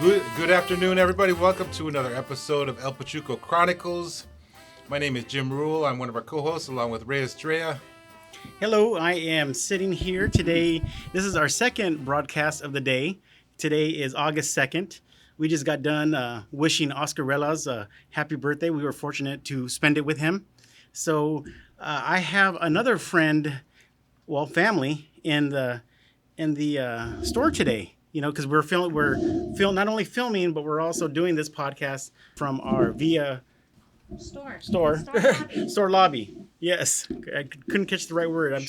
Good afternoon, everybody. Welcome to another episode of El Pachuco Chronicles. My name is Jim Ruel. I'm one of our co-hosts, along with Estrella. Hello, I am sitting here today. This is our second broadcast of the day. Today is August 2nd. We just got done wishing Oscar Relas a happy birthday. We were fortunate to spend it with him. So I have another friend, family in the store today. You know, because we're not only filming, but we're also doing this podcast from our via store lobby. Yes, I couldn't catch the right word. I'm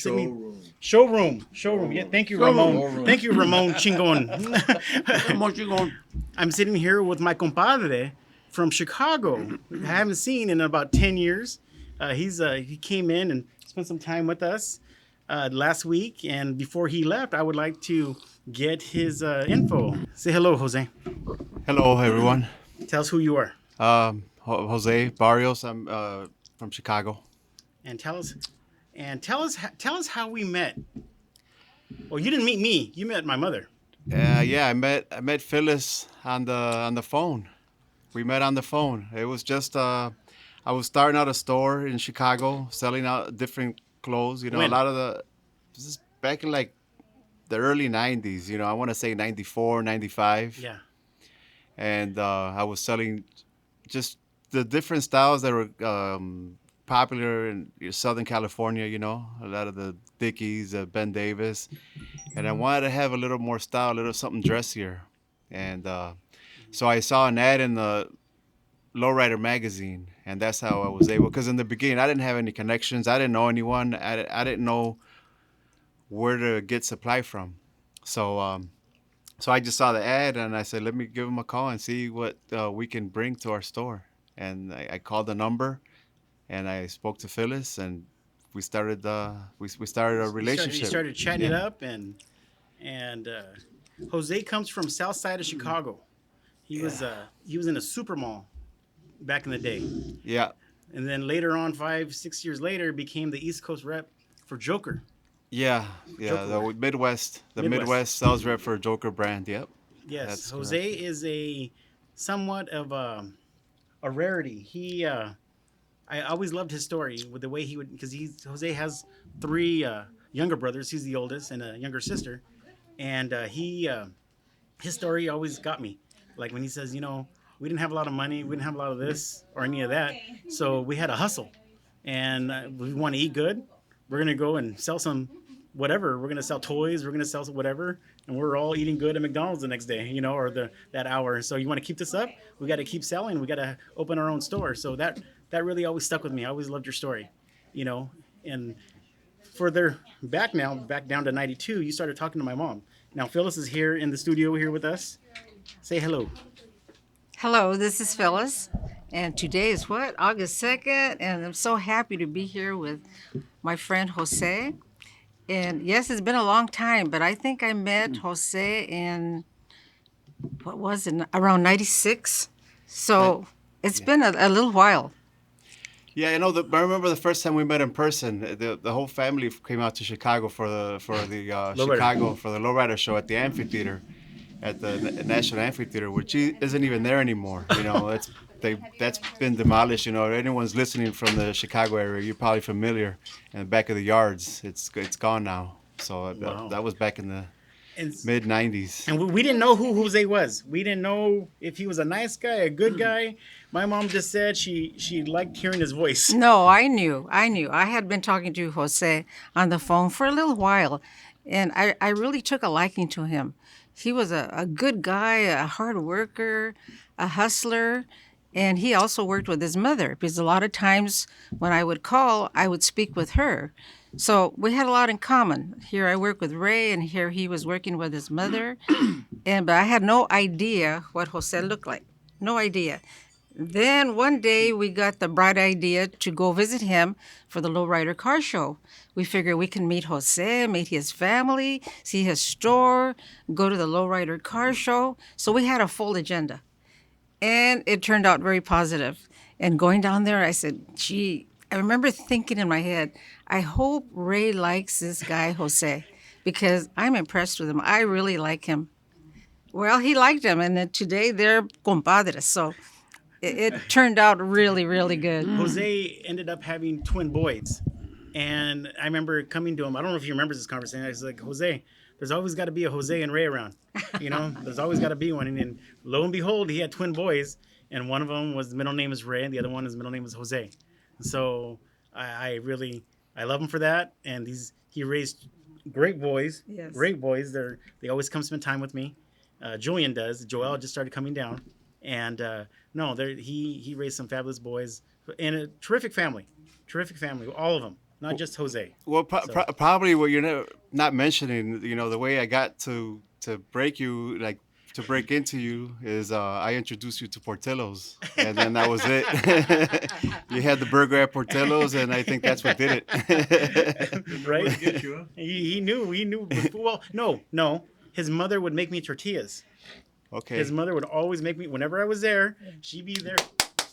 showroom. Yeah, thank you, Ramon. Thank you, Ramon Chingon. I'm sitting here with my compadre from Chicago. I haven't seen in about 10 years. He came in and spent some time with us last week, and before he left, I would like to get his info. Say hello, Jose. Hello, everyone. Tell us who you are. Jose Barrios. I'm from Chicago. And tell us how we met. Well, you didn't meet me. You met my mother. I met Phyllis on the phone. We met on the phone. It was just I was starting out a store in Chicago, selling out different clothes. You know, When? This is back in like the early 90s. You know, I want to say 94, 95. Yeah. And I was selling just the different styles that were popular in Southern California, you know, a lot of the Dickies, Ben Davis. And I wanted to have a little more style, a little something dressier. And so I saw an ad in the Lowrider magazine, and that's how I was able, because in the beginning, I didn't have any connections. I didn't know anyone. I didn't know where to get supply from. So so I just saw the ad, and I said, let me give him a call and see what we can bring to our store. And I called the number, and I spoke to Phyllis, and we started we started a relationship. You started chatting it up, and Jose comes from South Side of Chicago. He was in a super mall back in the day. Yeah. And then later on, 5-6 years later, became the East Coast rep for Joker. Yeah, the Midwest sales rep for Joker brand. Yep. Yes, That's Jose correct. is a somewhat of a rarity. I always loved his story with the way he would, because Jose has 3 younger brothers. He's the oldest, and a younger sister, and his story always got me. Like when he says, you know, we didn't have a lot of money, we didn't have a lot of this or any of that, so we had to hustle, and we want to eat good. We're gonna go and sell some whatever. We're gonna sell toys. We're gonna sell some whatever, and we're all eating good at McDonald's the next day, you know, or that hour. So you want to keep this up? We got to keep selling. We got to open our own store. So that really always stuck with me. I always loved your story, you know. And further back down to '92, you started talking to my mom. Now Phyllis is here in the studio here with us. Say hello. Hello, this is Phyllis, and today is what? August 2nd, and I'm so happy to be here with my friend Jose. And yes, it's been a long time, but I think I met Jose in, what was it, around 96? So it's been a little while. Yeah, you know, I remember the first time we met in person. The whole family came out to Chicago for the Lowrider show at the amphitheater, at the National Amphitheater, which isn't even there anymore. You know, that's been demolished. You know, anyone's listening from the Chicago area, you're probably familiar. In the back of the yards, it's gone now. So that was back in the mid '90s. And we didn't know who Jose was. We didn't know if he was a nice guy, a good guy. My mom just said she liked hearing his voice. No, I knew. I had been talking to Jose on the phone for a little while, and I really took a liking to him. He was a good guy, a hard worker, a hustler, and he also worked with his mother, because a lot of times when I would call, I would speak with her. So we had a lot in common. Here I work with Ray, and here he was working with his mother. But I had no idea what Jose looked like. No idea. Then one day we got the bright idea to go visit him for the Lowrider Car Show. We figured we can meet Jose, meet his family, see his store, go to the Lowrider Car Show. So we had a full agenda. And it turned out very positive. And going down there, I said, gee, I remember thinking in my head, I hope Ray likes this guy, Jose, because I'm impressed with him. I really like him. Well, he liked them, and then today they're compadres. So it turned out really, really good. Jose ended up having twin boys. And I remember coming to him. I don't know if he remembers this conversation. I was like, Jose, there's always got to be a Jose and Ray around. There's always got to be one. And then lo and behold, he had twin boys. And one of them was, the middle name is Ray, and the other one, his middle name is Jose. So I love him for that. And he raised great boys. Yes. Great boys. They always come spend time with me. Julian does. Joel just started coming down. And he raised some fabulous boys. And a terrific family. All of them. Not just Jose. Well, probably what you're not mentioning, the way I got to break you, like to break into you, is I introduced you to Portillo's, and then that was it. You had the burger at Portillo's, and I think that's what did it. Right? Get you, huh? He knew. Well, no. His mother would make me tortillas. Okay. His mother would always make me, whenever I was there, she'd be there.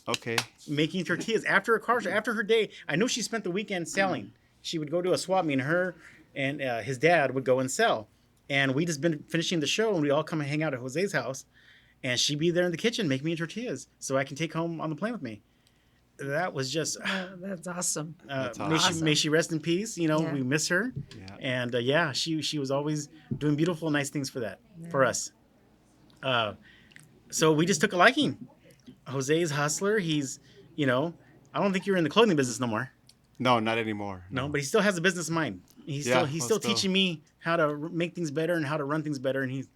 Okay. Making tortillas after a car show, after her day. I know she spent the weekend selling. She would go to a swap meet, and her and his dad would go and sell. And we just been finishing the show, and we all come and hang out at Jose's house, and she'd be there in the kitchen making me tortillas so I can take home on the plane with me. That was just That's awesome. That's may awesome. she rest in peace. We miss her. Yeah. And she was always doing beautiful, nice things for us. So we just took a liking. Jose's hustler. He's, I don't think you're in the clothing business no more. No, not anymore. No, but he still has a business mind. He's still teaching me how to make things better and how to run things better. And he's,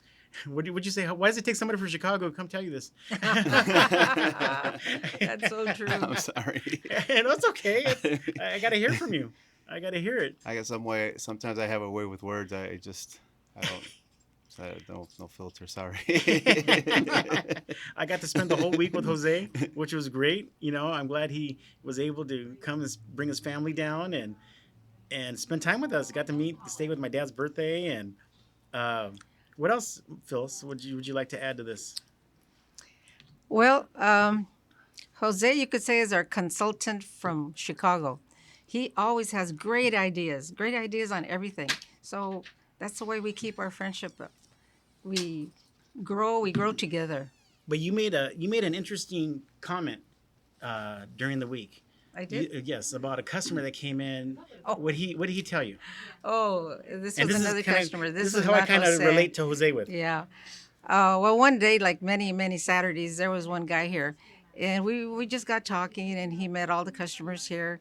would you say? Why does it take somebody from Chicago to come tell you this? That's so true. I'm sorry. And that's okay. I got to hear from you. I got to hear it. I got some way. Sometimes I have a way with words. I don't. No filter. Sorry. I got to spend the whole week with Jose, which was great. I'm glad he was able to come and bring his family down and spend time with us. I got to stay with my dad's birthday. And what else, Phyllis, would you like to add to this? Well, Jose, you could say, is our consultant from Chicago. He always has great ideas on everything. So that's the way we keep our friendship up. We grow together. But you made an interesting comment during the week. I did? Yes, about a customer that came in. Oh. What did he tell you? Oh, this was another customer. This is how not I kind of Jose. relate to Jose with. Yeah. Well, one day, like many, many Saturdays, there was one guy here. And we just got talking, and he met all the customers here.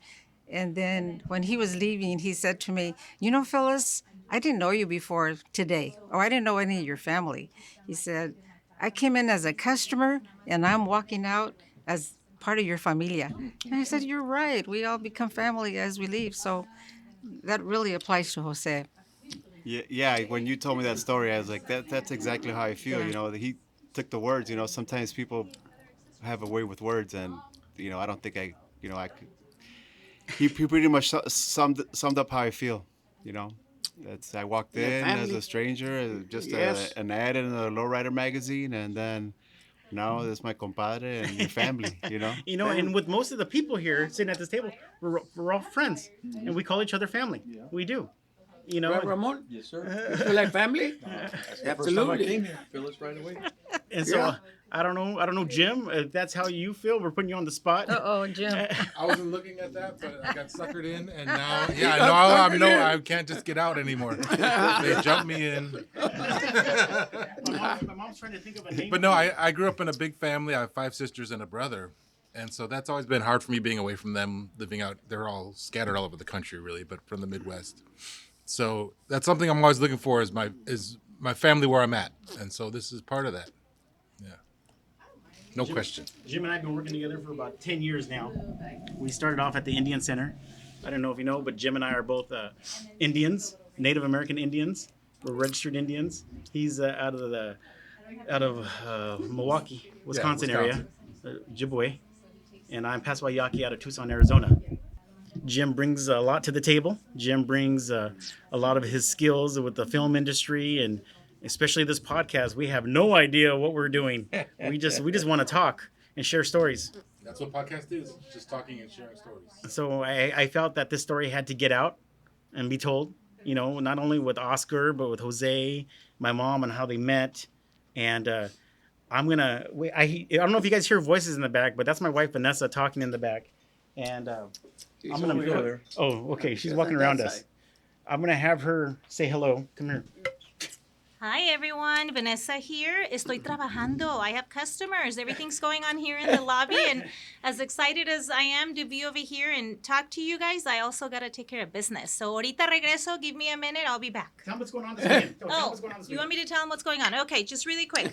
And then when he was leaving, he said to me, Phyllis, I didn't know you before today, or I didn't know any of your family. He said, I came in as a customer, and I'm walking out as part of your familia. And I said, you're right. We all become family as we leave. So that really applies to Jose. Yeah. When you told me that story, I was like, that's exactly how I feel. Yeah. He took the words. Sometimes people have a way with words, and I don't think I could. He pretty much summed up how I feel. I walked in as a stranger, just an ad in a lowrider magazine, and then now there's my compadre and your family. And with most of the people here sitting at this table, we're all friends, and we call each other family. Yeah. We do. Right, Ramon? Yes, sir. You feel like family? First time I Absolutely. came here, Phyllis right away. And so I don't know, Jim, if that's how you feel. We're putting you on the spot. Uh-oh, Jim. I wasn't looking at that, but I got suckered in, and now, I can't just get out anymore. They jumped me in. My mom's trying to think of a name. But no, I grew up in a big family. I have 5 sisters and a brother. And so that's always been hard for me being away from them, living out. They're all scattered all over the country, really, but from the Midwest. So that's something I'm always looking for is my family where I'm at. And so this is part of that. Yeah. No question. Jim and I have been working together for about 10 years now. We started off at the Indian Center. I don't know if you know, but Jim and I are both Indians, Native American Indians. We're registered Indians. He's out of Milwaukee, Wisconsin area, Ojibwe. And I'm Passawayaki out of Tucson, Arizona. Jim brings a lot to the table. Jim brings a lot of his skills with the film industry, and especially this podcast. We have no idea what we're doing. We just want to talk and share stories. That's what podcast is, just talking and sharing stories. So I felt that this story had to get out and be told, not only with Oscar, but with Jose, my mom, and how they met. And I'm gonna wait. I don't know if you guys hear voices in the back, but that's my wife Vanessa talking in the back. And I'm gonna over there. Oh, okay. She's That's walking on that around us. side. I'm gonna have her say hello. Come here. Hi everyone, Vanessa here. Estoy trabajando. I have customers. Everything's going on here in the lobby, and as excited as I am to be over here and talk to you guys, I also gotta take care of business. So ahorita regreso. Give me a minute. I'll be back. Tell them what's going on this weekend. Tell them Oh, what's going on this you want weekend. me to tell them what's going on? Okay, just really quick.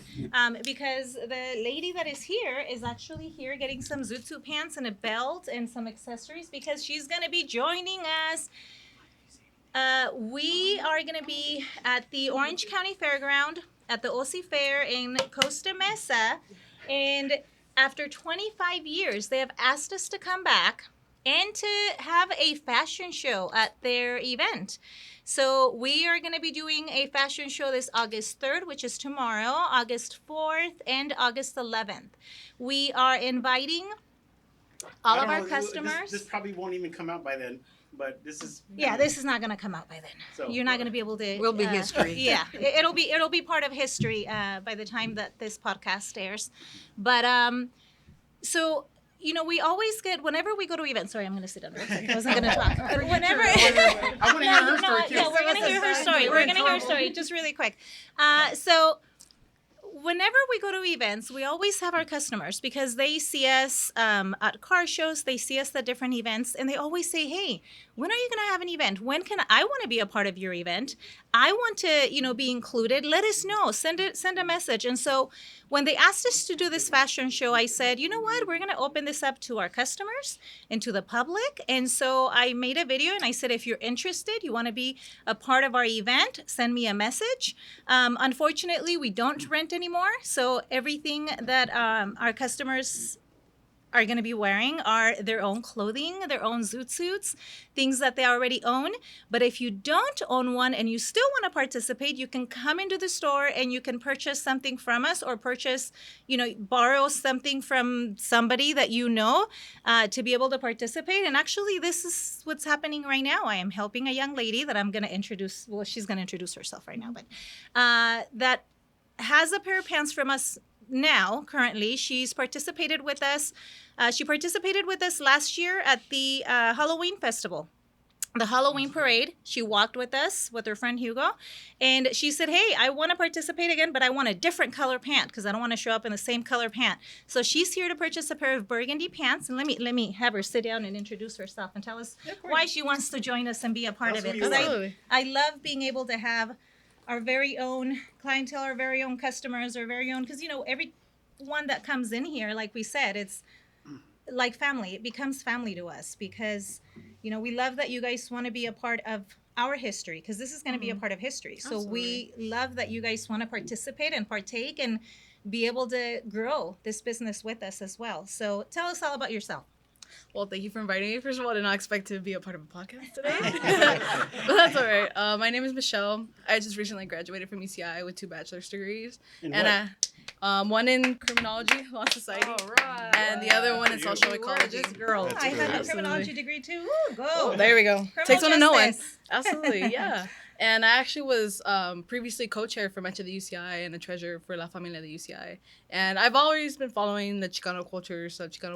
Because the lady that is here is actually here getting some zoot suit pants and a belt and some accessories because she's going to be joining us. We are going to be at the Orange County Fairground at the OC Fair in Costa Mesa. And after 25 years, they have asked us to come back and to have a fashion show at their event. So we are going to be doing a fashion show this August 3rd, which is tomorrow, August 4th, and August 11th. We are inviting all I of don't our know, customers. This probably won't even come out by then, but this is. Yeah, this is not going to come out by then. So, You're not going to be able to. Will be history. Yeah, it'll be part of history by the time that this podcast airs. But so we always get whenever we go to events. Sorry, I'm going to sit down. Real quick. I wasn't going to talk. But whenever. I want to hear her story too. Yeah, we're going to hear her story. We're going to hear her story just really quick. So whenever we go to events, we always have our customers because they see us at car shows, they see us at different events, and they always say, hey, when are you going to have an event? When can I want to be a part of your event? I want to, be included. Let us know. Send a message. And so when they asked us to do this fashion show, I said, you know what? We're going to open this up to our customers and to the public. And so I made a video and I said, if you're interested, you want to be a part of our event, send me a message. Unfortunately, we don't rent anymore. So everything that our customers are going to be wearing are their own clothing, their own zoot suits, things that they already own. But if you don't own one and you still want to participate, you can come into the store and you can purchase something from us or borrow something from somebody that to be able to participate. And actually, this is what's happening right now. I am helping a young lady that I'm going to introduce. Well, she's going to introduce herself right now, but that has a pair of pants from us now. Currently, she's participated with us. She participated with us last year at the Halloween festival, the Halloween parade. She walked with us with her friend Hugo, and she said, hey, I want to participate again, but I want a different color pant because I don't want to show up in the same color pant. So she's here to purchase a pair of burgundy pants. And let me have her sit down and introduce herself and tell us why she wants to join us and be a part of it. Because I love being able to have our very own clientele, our very own customers, our very own, because every one that comes in here, like we said, it's like family. It becomes family to us because we love that you guys want to be a part of our history, because this is going to be a part of history. So we love that you guys want to participate and partake and be able to grow this business with us as well. So tell us all about yourself. Well, thank you for inviting me. First of all, I did not expect to be a part of a podcast today. But that's all right. My name is Michelle. I just recently graduated from UCI with 2 bachelor's degrees. One in criminology, law society, and the other one in social ecology. Girl. I have a Absolutely. criminology degree too. Ooh, go. Oh, there we go. Criminal Takes one to know one. justice. Absolutely, yeah. And I actually was previously co-chair for Much of the UCI and a treasurer for La Familia de UCI. And I've always been following the Chicano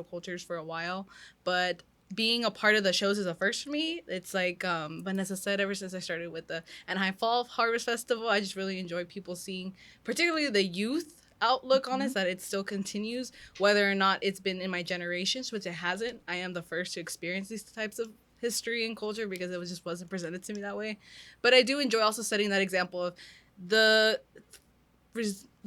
cultures for a while. But being a part of the shows is a first for me. It's like Vanessa said, ever since I started with the Anaheim Fall Harvest Festival, I just really enjoy people seeing, particularly the youth outlook on it, that it still continues, whether or not it's been in my generations, which it hasn't. I am the first to experience these types of history and culture because it just wasn't presented to me that way. But I do enjoy also setting that example of the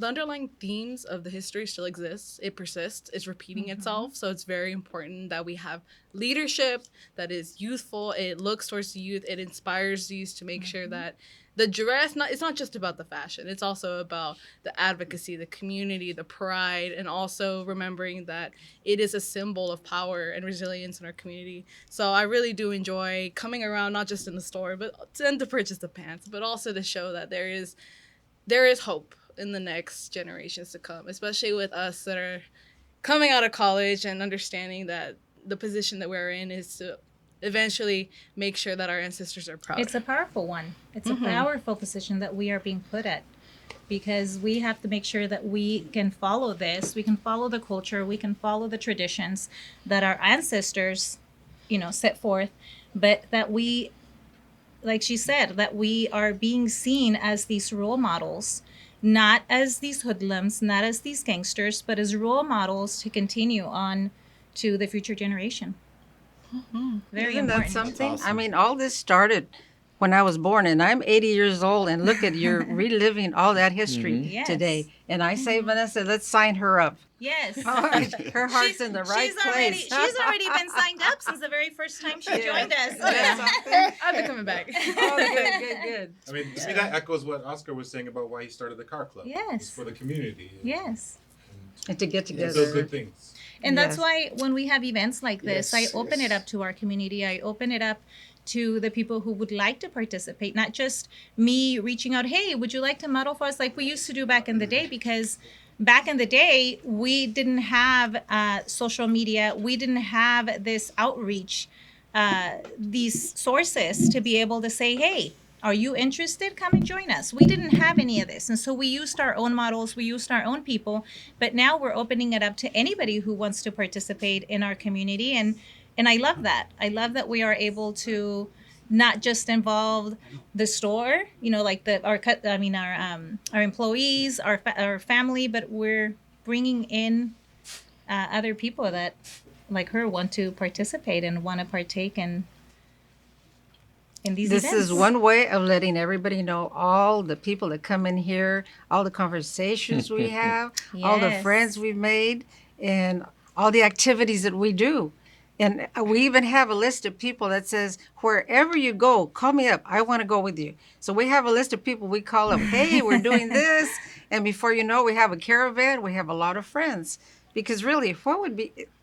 underlying themes of the history still exists. It persists. It's repeating itself. So it's very important that we have leadership that is youthful. It looks towards the youth. It inspires youth to make sure that the dress, it's not just about the fashion. It's also about the advocacy, the community, the pride, and also remembering that it is a symbol of power and resilience in our community. So I really do enjoy coming around, not just in the store, but to purchase the pants, but also to show that there is hope in the next generations to come, especially with us that are coming out of college and understanding that the position that we're in is to eventually make sure that our ancestors are proud. It's a powerful one. It's a powerful position that we are being put at. because we have to make sure that we can follow this, we can follow the culture, we can follow the traditions that our ancestors, set forth, but that we, like she said, that we are being seen as these role models, not as these hoodlums, not as these gangsters, but as role models to continue on to the future generation. Very Isn't that important. something? I awesome. mean, all this started when I was born, and I'm 80 years old, and look at you're reliving all that history Yes. today. And I say, Vanessa, let's sign her up. Yes. Her heart's in the right place. She's already been signed up since the very first time she joined us. That's something. I'll be coming back. Oh, good. I mean, to me, that echoes what Oscar was saying about why he started the car club. Yes. It's for the community. Yes. And to get And together. those good things. And that's Yes. why when we have events like this, Yes, I open it yes. up to our community. I open it up to the people who would like to participate, not just me reaching out, hey, would you like to model for us like we used to do back in the day? Because back in the day, we didn't have social media. We didn't have this outreach, these sources to be able to say, hey, are you interested? Come and join us. We didn't have any of this. And so we used our own models, we used our own people, but now we're opening it up to anybody who wants to participate in our community. And I love that. I love that we are able to not just involve the store, like our employees, our family, but we're bringing in other people that, like her, want to participate and want to partake in these This events. is one way of letting everybody know all the people that come in here, all the conversations we have, all the Yes. friends we've made, and all the activities that we do. And we even have a list of people that says, wherever you go, call me up. I want to go with you. So we have a list of people we call up. Hey, we're doing this. And before you know, we have a caravan. We have a lot of friends. Because really,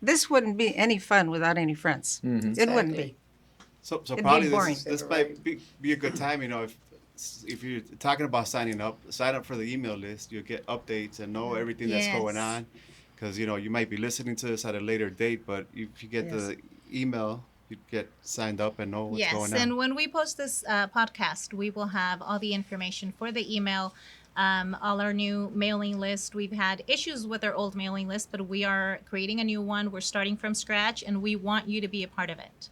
this wouldn't be any fun without any friends. It wouldn't be. So be probably boring. this might be a good time, if you're talking about signing up, sign up for the email list. You'll get updates and know everything that's going Yes. on. Because, you might be listening to this at a later date, but if you get the email, you get signed up and know what's going on. And when we post this podcast, we will have all the information for the email, all our new mailing list. We've had issues with our old mailing list, but we are creating a new one. We're starting from scratch, and we want you to be a part of it.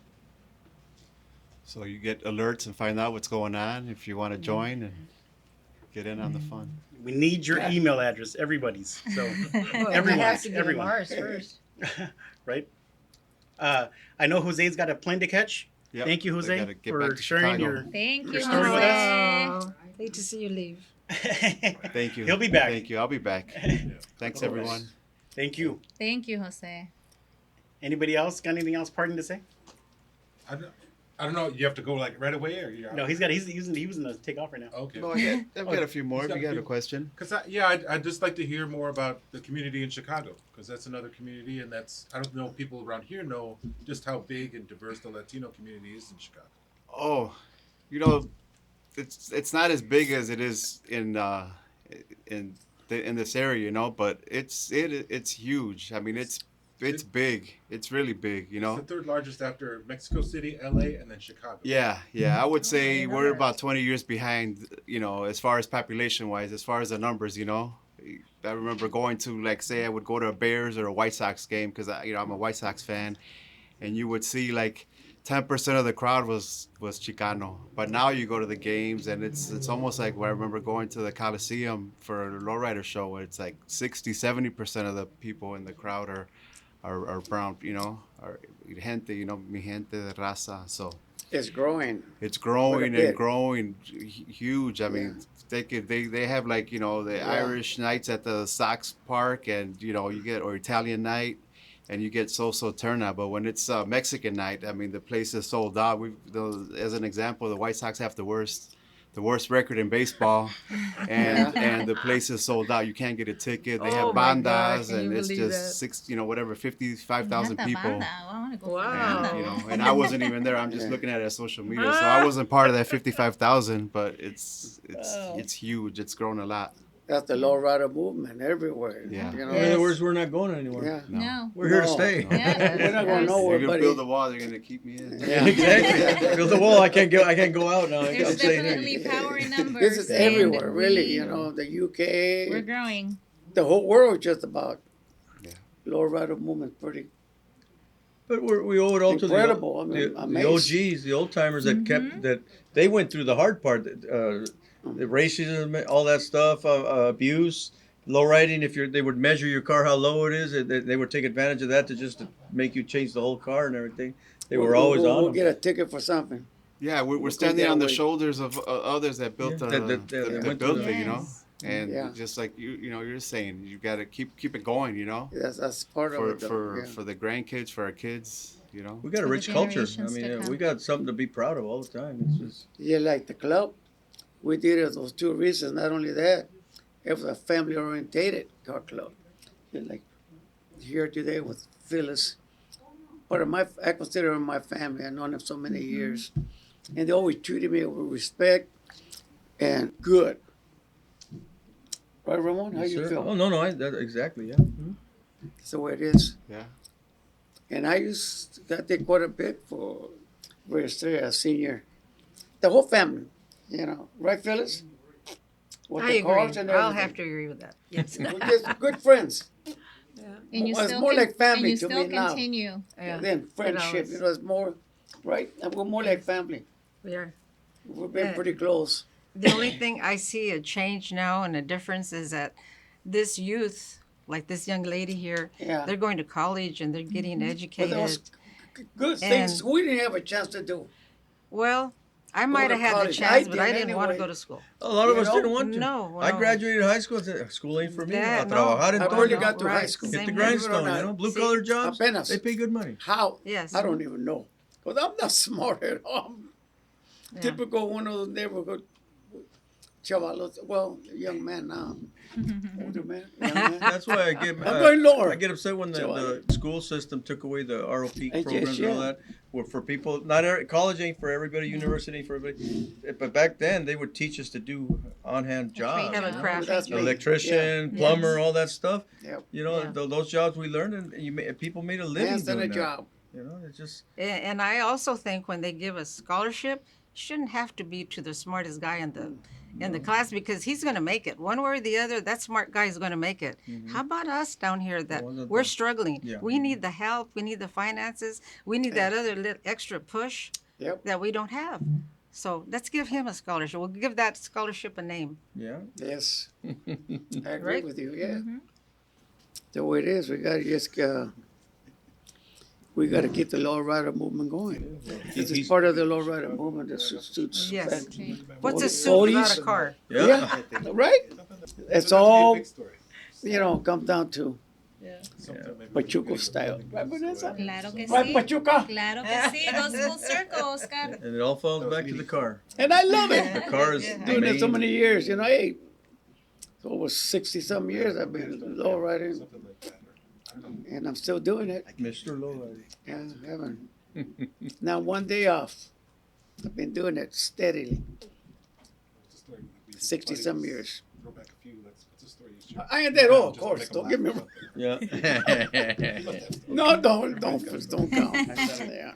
So you get alerts and find out what's going on if you want to join and get in on the fun. We need your email address, everybody's. So Well, everyone, we have to give them everyone. ours first. right? I know Jose's got a plane to catch. Yep, Thank you, they Jose, gotta get for back to sharing Chicago. your. Thank you, Your story with Jose. Oh, I hate to see you leave. Thank you. He'll be back. Thank you. I'll be back. Thanks, everyone. Thank you. Thank you, Jose. Anybody else got anything else parting to say? I don't know. You have to go like right away, or No, he's using the take off right now. Okay. No, I've got a few more. If you got a question. Because I'd just like to hear more about the community in Chicago, because that's another community, and I don't know if people around here know just how big and diverse the Latino community is in Chicago. Oh, it's not as big as it is in this area, but it's huge. I mean, it's big. It's really big, It's the third largest after Mexico City, LA, and then Chicago. Yeah. I would say know we're that. about 20 years behind, as far as population wise, as far as the numbers, I remember going to, like, say I would go to a Bears or a White Sox game because I'm a White Sox fan, and you would see like 10% of the crowd was Chicano. But now you go to the games and it's almost like where I remember going to the Coliseum for a lowrider show where it's like 60-70% of the people in the crowd are brown, are gente, mi gente de raza. So It's growing. it's growing Quite a and bit. growing huge. I mean, they have like, the Irish nights at the Sox Park, and you get, or Italian night, and you get so turnout. But when it's Mexican night, I mean, the place is sold out. As an example, the White Sox have the worst record in baseball, and the place is sold out. You can't get a ticket. They have Oh my God, bandas, can and you it's believe just that? 55,000 Not the people. banda. I want to go Wow. for the banda. And I wasn't even there. I'm just Yeah. looking at it on social media, so I wasn't part of that 55,000. But it's Wow. huge. It's grown a lot. That's the lowrider movement everywhere. Yeah. You know? In other words, we're not going anywhere. Yeah. No. We're here to No. stay. Yeah. We're not going nowhere, You're gonna buddy. build the wall. They're gonna keep me in. Yeah. Exactly. Build the wall. I can't go. I can't go out now. I'm There's staying here. definitely power in numbers. This is and everywhere, really. we- You know, the We're UK, growing. the whole world, just about. Yeah. Lowrider movement, pretty But we owe it all incredible. I to mean, the amazed. OGs, the old timers that kept that. They went through the hard part. The racism, all that stuff, abuse, low riding. If they would measure your car how low it is, they would take advantage of that to make you change the whole car and everything. They were always on We'll them. get a ticket for something. Yeah, we're Go standing that on the way. shoulders of others that built Yeah, that that went built through it, you know. Yes. And Yeah. just like you're saying, you got to keep it going, you know, That's part of for it. though, for yeah. for the grandkids, for our kids, you know. We got a For the rich culture. I generations to mean, come. we got something to be proud of all the time. It's just Yeah, like the club, we did it those 2 reasons. Not only that, it was a family-orientated car club. And like here today with Phyllis, part of I consider her my family. I've known them so many years, and they always treated me with respect and good. Right, Ramon? How Yes, you sir. feel? Oh no, exactly, yeah. That's the way it is. Yeah. And I did quite a bit for Estrella, senior, the whole family. You know, right, Phyllis? With I the cars agree. and I'll everything. have to agree with that. Yes. We're just good friends. And you Well, it's still more like family and you to still me now. continue. Yeah. Then friendship, always- you know, it's more, right? And we're more like family. We are. We've been Yeah. pretty close. The only thing I see a change now and a difference is that this youth, like this young lady here, Yeah. they're going to college and they're getting But educated. there was good things And- we didn't have a chance to do. Well, I might to have had the college. chance, I but I did didn't want to anyway. go to school. A lot of You us know? didn't want to. No, I no. graduated high school and said, school ain't for me. Yeah, A no. trabajar en I todo. barely no, got to high right, school. Hit same the here. grindstone, Believe it or you know. not. Blue See, collar jobs, apenas. they pay good money. How? Yes. I don't even know. Because I'm not smart at all. I'm Yeah. typical one of those neighborhood chavalos. Well, young man now. Older man. Young man. That's why I get I'm going lower. I get upset when the school system took away the ROP Yes, programs and all yeah. that. Were for people, not college ain't for everybody, university ain't for everybody. But back then they would teach us to do on-hand jobs. Have a you know? craft. That's me. Electrician, Yeah. plumber, Yes. all that stuff. Yep. You know, Yeah. those jobs we learned, and people made a living Hands done doing a that. job. You know, it's just And I also think when they give a scholarship, it shouldn't have to be to the smartest guy in the class because he's going to make it one way or the other. That smart guy is going to make it. How about us down here that ones that we're don't. struggling? Yeah. We need the help. We need the finances. We need that other little extra push Yep. that we don't have. So let's give him a scholarship. We'll give that scholarship a name. yeah. Yes. I agree Right? with you. Yeah. The way it is, we got to just we got to keep the lowrider movement going. This is part of the lowrider movement that suits. Yes. fam- What's a Oldies. suit without a car? Yeah. Yeah, right. It's all comes down to Pachuco style, right, Vanessa? Claro que Right, sí. Pachuca. Claro que sí. It goes full circle, Oscar. And it all falls back to the car. And I love it. The car is Yeah. the Doing it so main- many years, you know. Hey, over 60-some years I've been lowriding, and I'm still doing it. Mr. Lowrider. Yeah, I haven't. Now one day off. I've been doing it steadily. 60-some years. I ain't that old, of course. Don't get me wrong. Yeah. No, don't count. Yeah.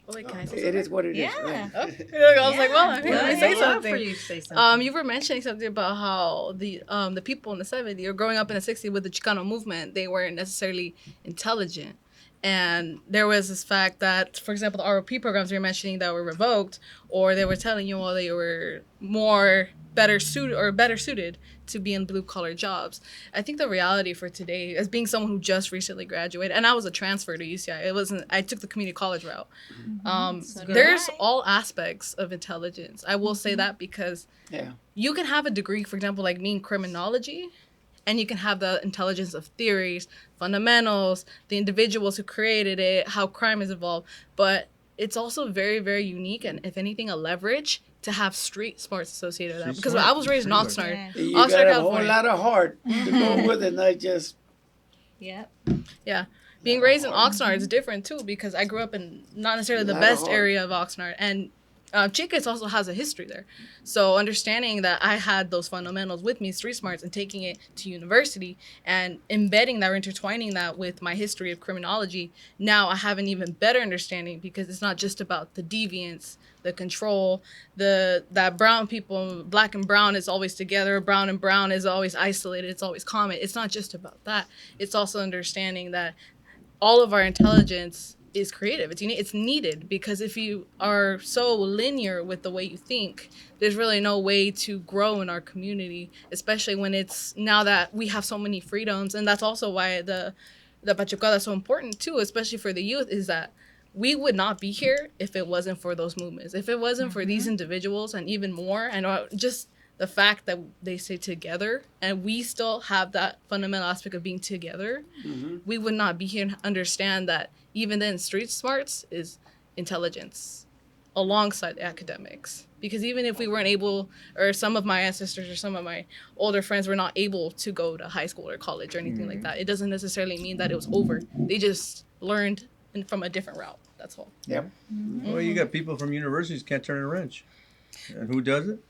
Oh, wait, can I say It is what it is. Yeah. Right? I was like, well, I'm Go going to ahead. say I'd love for something. you to say something. You were mentioning something about how the people in the 70s or growing up in the 60s with the Chicano movement, they weren't necessarily intelligent. And there was this fact that, for example, the ROP programs you were mentioning that were revoked, or they were telling you, well, they were better suited to be in blue collar jobs. I think the reality for today, as being someone who just recently graduated, and I was a transfer to UCI, I took the community college route. So did There's I. all aspects of intelligence. I will say that because Yeah. you can have a degree, for example, like me in criminology, and you can have the intelligence of theories, fundamentals, the individuals who created it, how crime is evolved. But it's also very, very unique, and if anything, a leverage to have street smarts associated with that. Street Because smart, I was raised in street Oxnard, Yeah. You Oxnard, got a whole California. lot of heart to go with it, not just Yep. Yeah. Being raised in Oxnard is different too because I grew up in not necessarily the Lot of best heart. area of Oxnard, and Chicas also has a history there. So understanding that I had those fundamentals with me, street smarts, and taking it to university and embedding that or intertwining that with my history of criminology, now I have an even better understanding because it's not just about the deviance, the control, that brown people, black and brown is always together, brown and brown is always isolated, it's always common. It's not just about that. It's also understanding that all of our intelligence is creative. It's needed because if you are so linear with the way you think, there's really no way to grow in our community, especially when it's now that we have so many freedoms. And that's also why the Pachucada is so important too, especially for the youth, is that we would not be here if it wasn't for those movements. If it wasn't for these individuals and even more, and just the fact that they stay together and we still have that fundamental aspect of being together, we would not be here and understand that even then street smarts is intelligence alongside the academics. Because even if we weren't able, or some of my ancestors or some of my older friends were not able to go to high school or college or anything like that, it doesn't necessarily mean that it was over. They just learned from a different route. That's all. Yep. Well, you got people from universities can't turn a wrench. And who does it?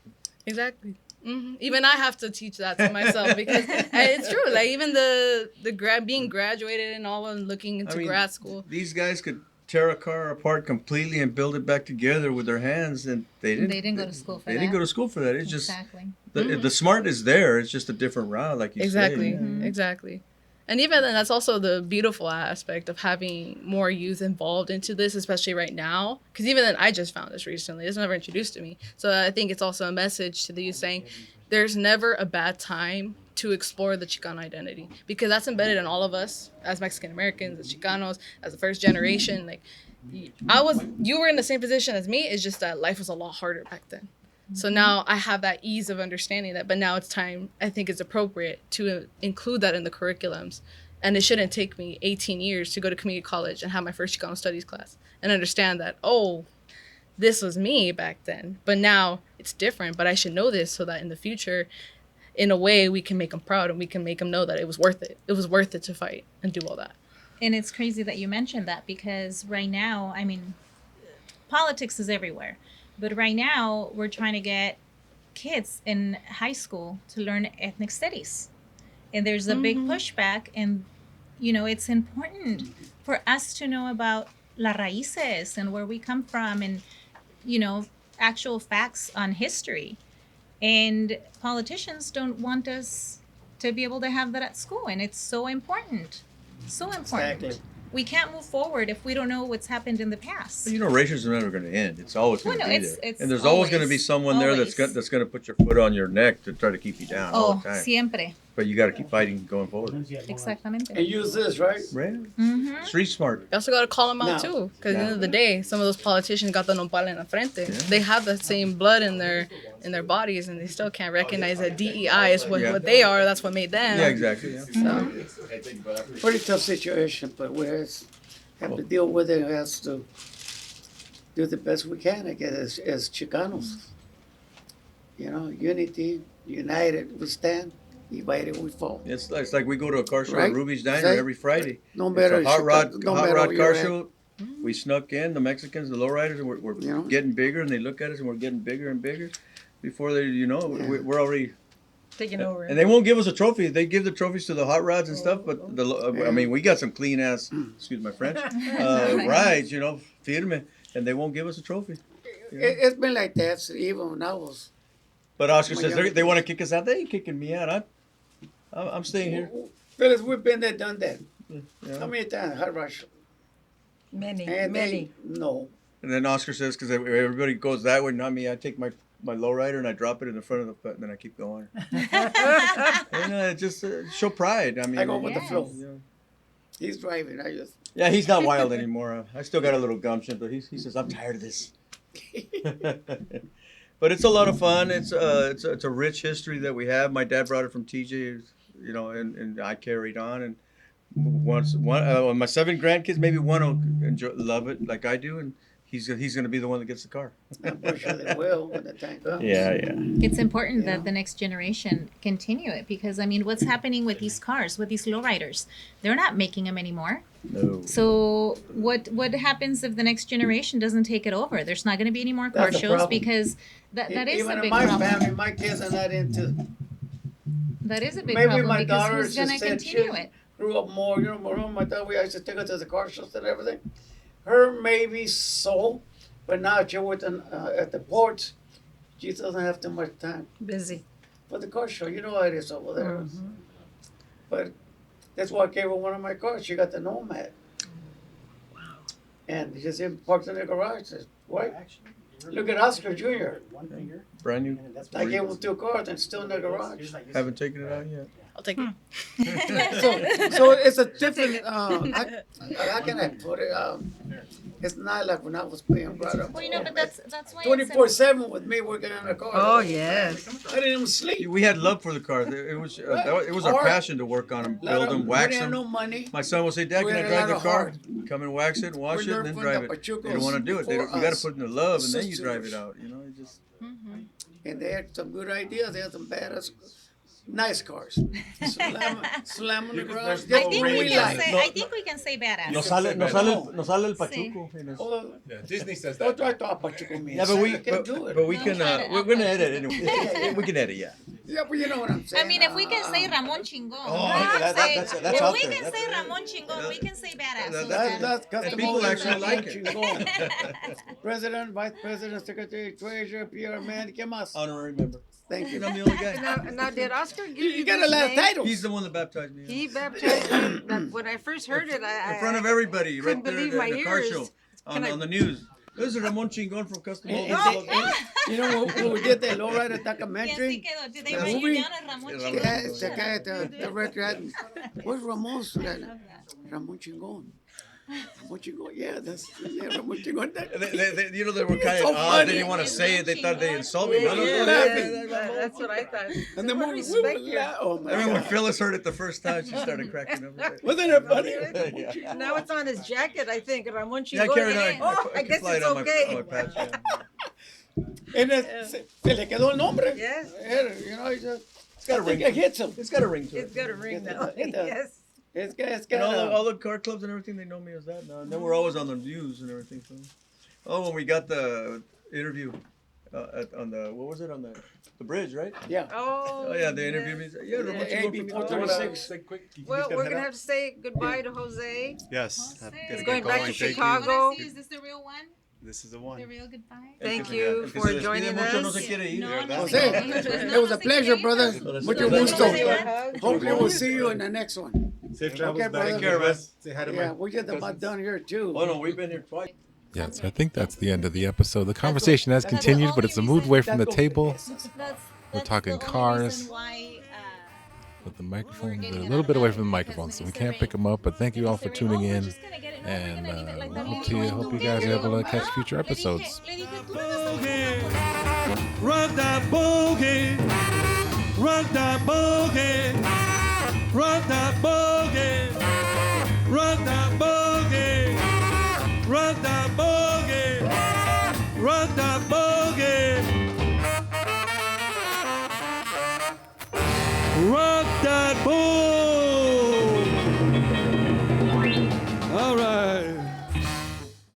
Exactly. Even I have to teach that to myself because it's true. Like even the being graduated and all and looking into grad school. These guys could tear a car apart completely and build it back together with their hands, and they didn't go to school for they that. didn't go to school for that. It's Exactly. just the smart is there. It's just a different route, like you Exactly. say. Exactly. And even then, that's also the beautiful aspect of having more youth involved into this, especially right now. Because even then, I just found this recently. It was never introduced to me. So I think it's also a message to the youth saying there's never a bad time to explore the Chicano identity. Because that's embedded in all of us as Mexican Americans, as Chicanos, as the first generation. Like, you were in the same position as me. It's just that life was a lot harder back then. So now I have that ease of understanding that, but now it's time, I think it's appropriate to include that in the curriculums. And it shouldn't take me 18 years to go to community college and have my first Chicano studies class and understand that, oh, this was me back then, but now it's different, but I should know this so that in the future, in a way, we can make them proud and we can make them know that it was worth it. It was worth it to fight and do all that. And it's crazy that you mentioned that because right now, I mean, politics is everywhere. But right now, we're trying to get kids in high school to learn ethnic studies. And there's a big pushback. And, it's important for us to know about las raíces and where we come from and, actual facts on history. And politicians don't want us to be able to have that at school. And it's so important. So important. Exactly. We can't move forward if we don't know what's happened in the past. Racism is never going to end. It's always going to be there. It's and there's always going to be someone there that's going to put your foot on your neck to try to keep you down all the time. Siempre. But you got to keep fighting going forward. Exactamente. And use this, right? Right? Street smart. You also got to call them out No. too, because at the end of the day, some of those politicians got the nopal en la frente. They have the same blood in their bodies, and they still can't recognize that DEI is what they are. That's what made them. Yeah, exactly. Yeah. So, Pretty tough situation, but we have to deal with it. We have to do the best we can, I guess, as Chicanos. Unity, united we stand, divided we fall. It's like we go to a car show Right? at Ruby's Diner Exactly. every Friday. No It's matter a hot rod where car you're show. We snuck in, the Mexicans, the lowriders, and we're Yeah. getting bigger, and they look at us, and we're getting bigger and bigger. Before they, we're already Taking over. And they won't give us a trophy. They give the trophies to the hot rods and stuff, but I mean, we got some clean ass, excuse my French, rides, firme, and they won't give us a trophy. It's been like that even when I was. But Oscar says they want to kick us out. They ain't kicking me out. I'm staying here. Phyllis, we've been there, done that. Yeah. How many times? Hot rush. Many. No. And then Oscar says, because everybody goes that way, not me. I take my lowrider and I drop it in the front of the foot, and then I keep going. And just show pride. I mean, I go with the flow. Yeah. He's driving. I just. Yeah, he's not wild anymore. I still got a little gumption, but he says, I'm tired of this. But it's a lot of fun. It's a rich history that we have. My dad brought it from TJ, and I carried on. And my 7 grandkids, maybe one will love it like I do, and he's going to be the one that gets the car. I'm pretty sure they will when the time comes. Yeah. It's important Yeah. that the next generation continue it because I mean, what's happening with these cars, with these lowriders? They're not making them anymore. No. So what happens if the next generation doesn't take it over? There's not going to be any more car That's the shows problem. because that is Even a in big my problem. family, my kids are not into. That is a big Maybe problem my because daughter who's going to just said she continue it? grew up more. You know, more. My daughter, we used to take her to the car shows and everything. Her maybe so, but now she with at the ports. She doesn't have too much time Busy. for the car show. You know how it is over there. But that's why I gave her one of my cars. She got the Nomad. Wow. And she's in parked in the garage. Says, "What? Look at Oscar Jr. Brand new. I gave him 2 cars and still in the garage." Haven't taken it out yet. I'll take it. So it's a different. How can I put it? It's not like when I was playing right up. Well, you know, but that's why 24/7 with me working in the car. Oh, yes. I didn't even sleep. We had love for the cars. It was our passion to work on them, build them, wax We had them. no money. My son will say, "Dad, We can I had a drive lot the of car? heart. Come and wax it, wash We it, and learned then from drive the it." Pachucos They don't want to do it. You before got to us. put in the love, and then you drive it Sisters. out. You know, it just. And they had some good ideas. They had some badass, nice cars. Slam on the garage. I think we we can like. say I think we can say badass. No sale el Pachuco. Oh, Yeah, Disney says don't that. try to Pachuco me. Yeah, but we I can't do it. but we No, can try to we're gonna edit it anyway. We can edit, yeah. Yeah, but you know what I'm saying. I mean, if we can say Ramon Chingon, Oh, we can that- say, that's if out we there. can say That's- Ramon Chingon, we can say badass. that- Jose. That's And people actually like it. President, Vice President, Secretary, Treasurer, PR man, ¿qué más? Honorary member. Thank you. And I'm the only guy. Now, did Oscar give You got a this lot of name? titles. He's the one that baptized me. He baptized me. When I first heard it, In front of everybody, right couldn't there believe at my the car ears. show, Can I- on the news. This is Ramon Chingon from Custom And- Motors. you know when we did the lowrider Yes, documentary? sí quedó. Did they Yeah. write Movie. you down as Ramon Yeah, Chingon? Yeah, the guy at the record had, where's Ramon's? Ramon Chingon. Ramon Chingon, yeah, that's Ramon Chingon. You know, they were kind So of odd. funny. They didn't want to say it. They thought they insulted me. No, no, Yeah, no. that's what I thought. And the What movie, we respect were here. oh my I remember when God. Phyllis heard it the first time, she started cracking up. Wasn't it funny? Yeah. Now it's on his jacket, I think. Ramon Yeah, I Chingon. carried on. Oh, I can guess fly it's it on okay. my patch. Yeah. And se le quedó el nombre. Yes. You know, It's got a I think ring. it hits him. It's got a ring to It's it. got a ring now. It does. Yes. It's And got all the car clubs and everything, they know me as that now. And then we're always on the news and everything. So. Oh, when we got the interview on the, what was it, on the bridge, right? yeah. Oh, Oh, yeah, they interviewed me. Yeah, Ramon Yeah, Chingon AB from 436. Well, we're going to have to say goodbye to Jose. Yes. Jose. Gotta He's going get back going. to Thank you. Chicago. Wanna see, is this the real one? This is the one. The real goodbye? Thank Yeah, you el que for se despide joining mucho no us. se quiere ir. No, Yeah, no that's se Jose, quiere ir. it was a No se pleasure, quiere ir. brother. Gracias. Mucho Gracias. gusto. Gracias. Hopefully we'll see you in the next one. Safe travels back. Take care, man. Say hi to Yeah, we get them done here too. Oh, no, we've been here twice. Yeah, so I think that's the end of the episode. The conversation has continued, but it's moved away from the table We're talking cars. With the microphone, they're a little bit away from the microphone, so we can't pick them up. But thank you all for tuning in, and hope you guys are able to catch future episodes. Rock that boogie, rock that boogie, rock that boogie, rock that boogie, rock that boogie, rock that boogie. Rock